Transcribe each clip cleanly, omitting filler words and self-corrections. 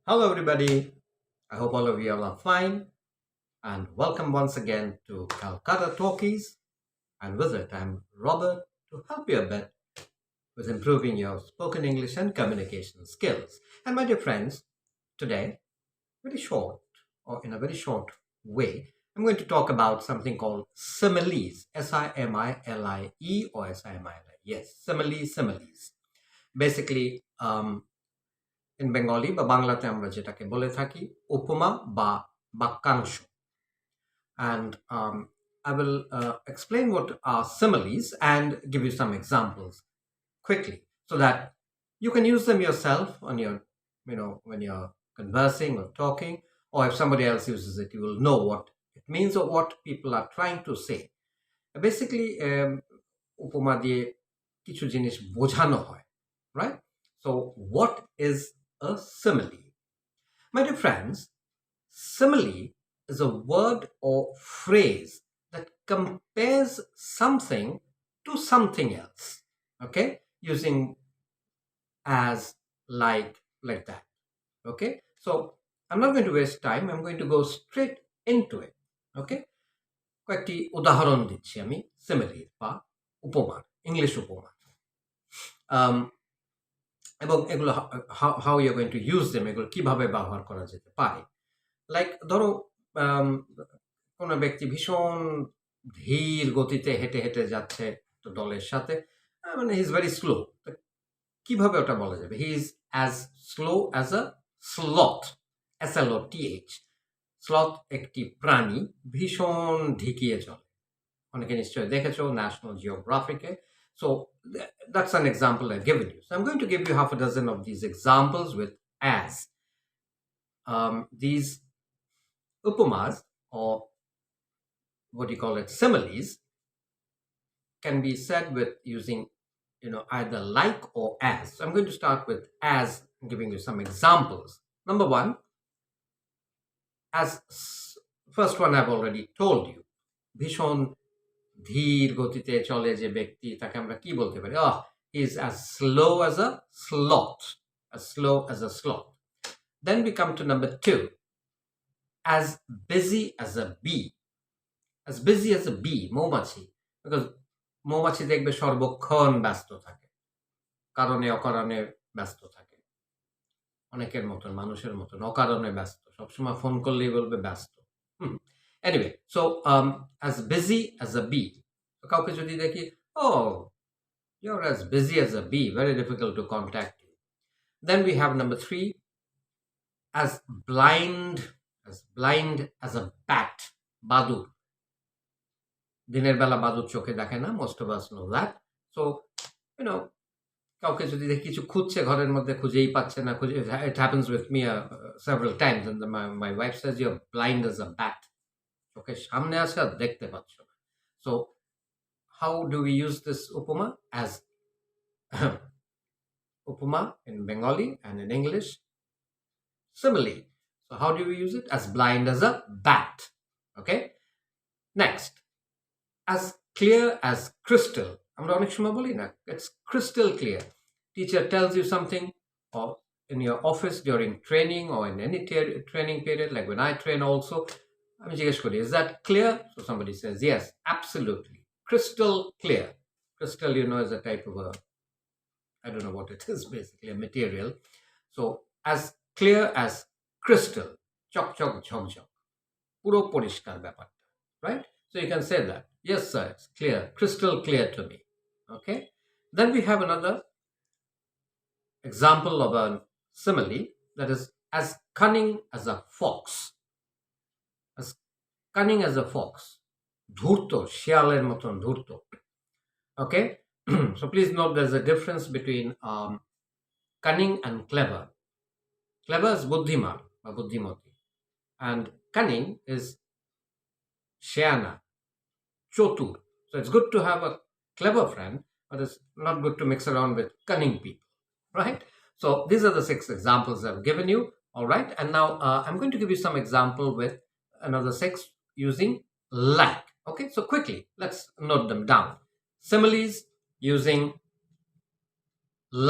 Hello, everybody. I hope all of you all are fine, and welcome once again to Calcutta Talkies. And with it, I'm Robert to help you a bit with improving your spoken English and communication skills. And my dear friends, today, very short, or in a very short way, I'm going to talk about something called similes. Similie or Simile. Yes, similes. Basically, in Bengali বা বাংলাতে আমরা যেটাকে বলে থাকি উপমা বা বাক্যাংশ. And I will explain what are similes and give you some examples quickly so that you can use them yourself on your, when you're conversing or talking, or if somebody else uses it, you will know what it means or what people are trying to say. Basically, উপমা দিয়ে কিছু জিনিস বোঝানো হয়, right? So, what is a simile? My dear friends, simile is a word or phrase that compares something to something else. Okay, using as, like that. Okay, so I'm not going to waste time. I'm going to go straight into it. Okay, কয়েকটি উদাহরণ দিচ্ছি আমি সিমিলির বা উপমার, English উপমা, এবং এগুলো how you going to use them, এগুলো কিভাবে ব্যবহার করা যেতে পারে। লাইক ধরো কোনো ব্যক্তি ভীষণ ধীর গতিতে হেঁটে হেঁটে যাচ্ছে তো দলের সাথে, মানে হি ইজ ভেরি স্লো। কিভাবে ওটা বলা যাবে? He is as slow as a sloth, SLOTH। Sloth একটি প্রাণী, ভীষণ ঢিকিয়ে চলে। অনেকে নিশ্চয়ই দেখেছো national জিওগ্রাফিকে। So that's an example I've given you. So I'm going to give you half a dozen of these examples with as. These upamas, or what do you call it, similes, can be said with using either like or as. So I'm going to start with as, giving you some examples. Number one, as first one I've already told you, ভীষণ ধীর গতিতে চলে যে ব্যক্তি, তাকে আমরা কি বলতে পারি? Is as slow as a sloth. As slow as a sloth. Then we come to number two, as busy as a bee. As busy as a bee, মৌমাছি, because মৌমাছি দেখবে সর্বক্ষণ ব্যস্ত থাকে, কারণে অকারণে ব্যস্ত থাকে, অনেকের মতন, মানুষের মতন অকারণে ব্যস্ত, সবসময় ফোন করলেই বলবে ব্যস্ত। Anyway, so as busy as a bee. কাউকে যদি দেখি, you're as busy as a bee, very difficult to contact you. Then we have number three, as blind as a bat. বাদুড়, দিনের বেলা বাদুড় চোখে দেখে না, most of us know that. So কাউকে যদি দেখি কিছু খুঁজছে ঘরের মধ্যে, খুঁজেই পাচ্ছে না, it happens with me several times, and my wife says you're blind as a bat. চোখের সামনে আছে আর দেখতে পাচ্ছ না। So how do we use this upama? As upama in Bengali, and in English simile. So how do we use it? As blind as a bat. Okay, next, as clear as crystal. আমরা অনেক সময় বলি না, it's crystal clear. Teacher tells you something, or in your office during training, or in any training period, like when I train also, আমি জিজ্ঞেস করি, is that clear? So somebody says yes, absolutely, crystal clear. Crystal, is a type of I don't know what it is, basically a material. So as clear as crystal, চকচক ঝকঝক, পুরো পরিষ্কার ব্যাপারটা, right? So you can say that, yes sir, it's clear, crystal clear to me. Okay, then we have another example of a simile, that is as cunning as a fox. As cunning as a fox, ধূর্ত, শিয়ালের মতন ধূর্ত. Okay, so please note there's a difference between cunning and clever. Clever is বুদ্ধিমান বা বুদ্ধিমতী, and cunning is শেয়ানা, চতুর. So it's good to have a clever friend, but it's not good to mix around with cunning people, right? So these are the 6 examples I've given you. All right, and now I'm going to give you some example with another 6 using like. Okay, so quickly let's note them down. Similes using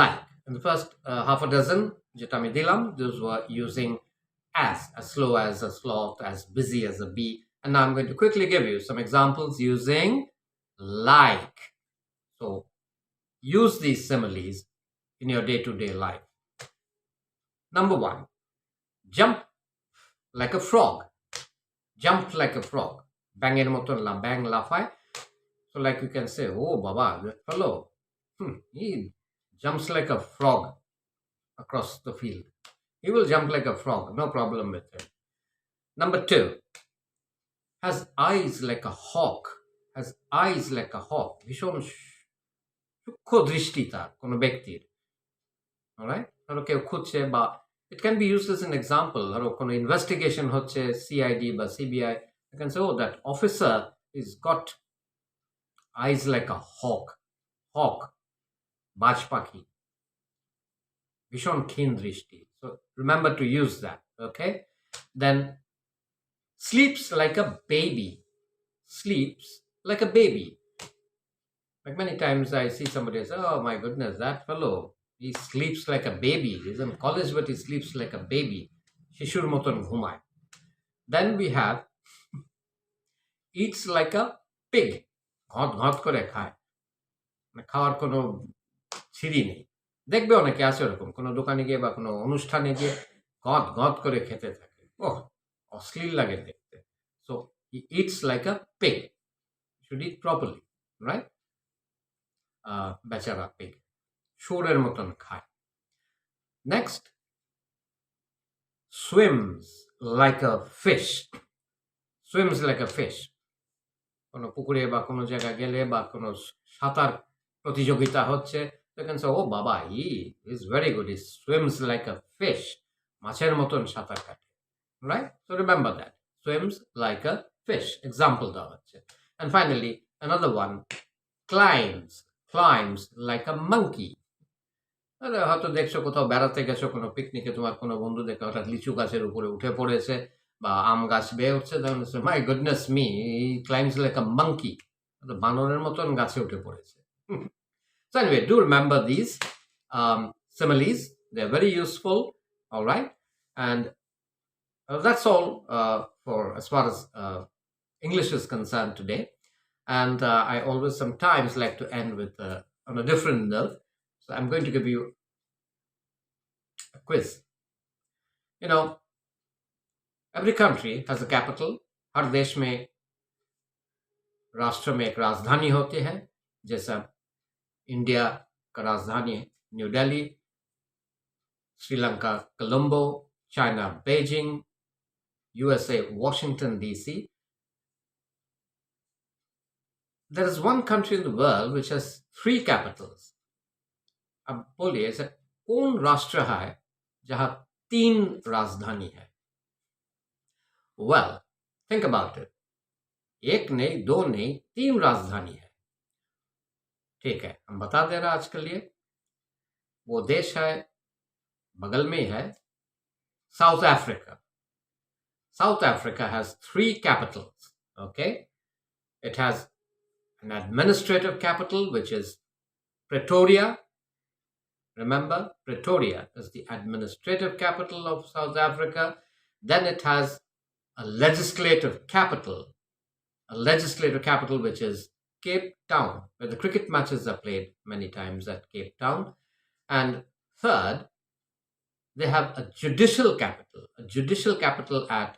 like. In the first half a dozen, যেটা আমি দিলাম, those were using as slow as a sloth, as busy as a bee. And now I'm going to quickly give you some examples using like. So use these similes in your day-to-day life. Number one, jump like a frog. Jump like a frog. Bangের মতন bang লাফায়. So like you can say, oh Baba, that fellow, he jumps like a frog across the field. He will jump like a frog, no problem with him. Number two, has eyes like a hawk. Has eyes like a hawk. ভীষণ সূক্ষ্ম দৃষ্টি তার কোনো ব্যক্তির। Alright? ধরো কেউ খুঁজছে বা it can be used as an example. ধরো কোনো investigation হচ্ছে CID বা CBI. You can say, oh, that officer is got eyes like a hawk. Hawk. বাজ পাখি। ভীষণ ক্ষীণ দৃষ্টি। So remember to use that. Okay? Then sleeps like a baby. Sleeps like a baby. Like many times I see somebody say, oh my goodness, that fellow, he sleeps like a baby. He's in college, but he sleeps like a baby. Shishur moton ghumay. Then we have eats like a pig. ঘট ঘট করে খায়। মানে খাওয়ার কোনো ছিঁড়ি নেই। দেখবে অনেকে আছে ওরকম, কোনো দোকানে গিয়ে বা কোনো অনুষ্ঠানে গিয়ে গদ গদ করে খেতে থাকে। ওহ, অশ্লীল লাগে দেখতে। So he eats like a pig. You should eat properly, right? বেচারা pig. শুয়োরের মতন খায়। Next, swims like a fish. Swims like a fish. কোনো পুকুরে বা কোনো জায়গায় গেলে বা কোনো সাঁতার প্রতিযোগিতা হচ্ছে, you can say, oh Baba, he is very good. He swims like a fish. মাছের মতন সাঁতার কাটে। Right? So remember that. Swims like a fish. Example দেওয়া হচ্ছে. And finally, another one, climbs like a monkey. হয়তো দেখছো কোথাও বেড়াতে গেছো, কোনো পিকনিকে, তোমার কোনো বন্ধু দেখে হঠাৎ লিচু গাছের উপরে উঠে পড়েছে বা আম গাছ বেয়ে উঠছে, তখন my goodness me, ক্লাইম্বস like a monkey, বানরের মতন গাছে উঠে পড়েছে। So anyway, do remember these similes. They're very useful. All right, and that's all for as far as English is concerned today. And I always sometimes like to end with on a different note. So I'm going to give you a quiz. You know, every country has a capital. हर देश में राष्ट्र में एक राजधानी होती है, जैसा India का राजधानी है new Delhi, Sri Lanka Colombo, China Beijing, USA Washington DC. There is one country in the world which has 3 capitals. अब बोलिए ऐसा कौन राष्ट्र है जहां 3 राजधानी है? Well, think about it. एक नहीं, 2 नहीं, 3 राजधानी है। ठीक है, हम बता दे रहा आज के लिए। वो देश है, बगल में है, south Africa. South Africa has 3 capitals. Okay, it has an administrative capital, which is Pretoria. Remember, Pretoria is the administrative capital of South Africa. Then it has a legislative capital which is Cape Town, where the cricket matches are played many times at Cape Town. And third, they have a judicial capital at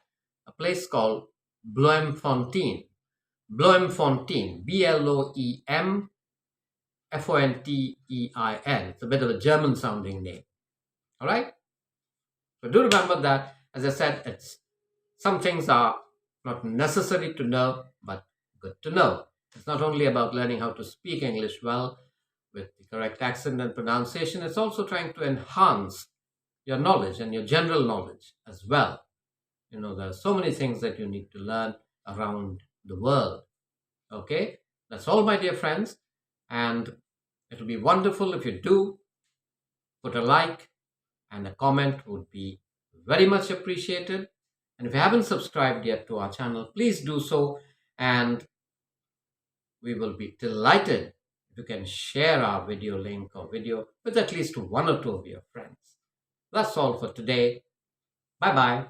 a place called Bloemfontein. Bloemfontein, Bloemfontein. It's a bit of a German sounding name. All right? So do remember that. As I said, some things are not necessary to know, but good to know. It's not only about learning how to speak English well with the correct accent and pronunciation, it's also trying to enhance your knowledge and your general knowledge as well. You know, there are so many things that you need to learn around the world. Okay? That's all, my dear friends. And it'll be wonderful if you do put a like, and a comment would be very much appreciated. And if you haven't subscribed yet to our channel, please do so. And we will be delighted if you can share our video link or video with at least one or two of your friends. That's all for today. Bye bye.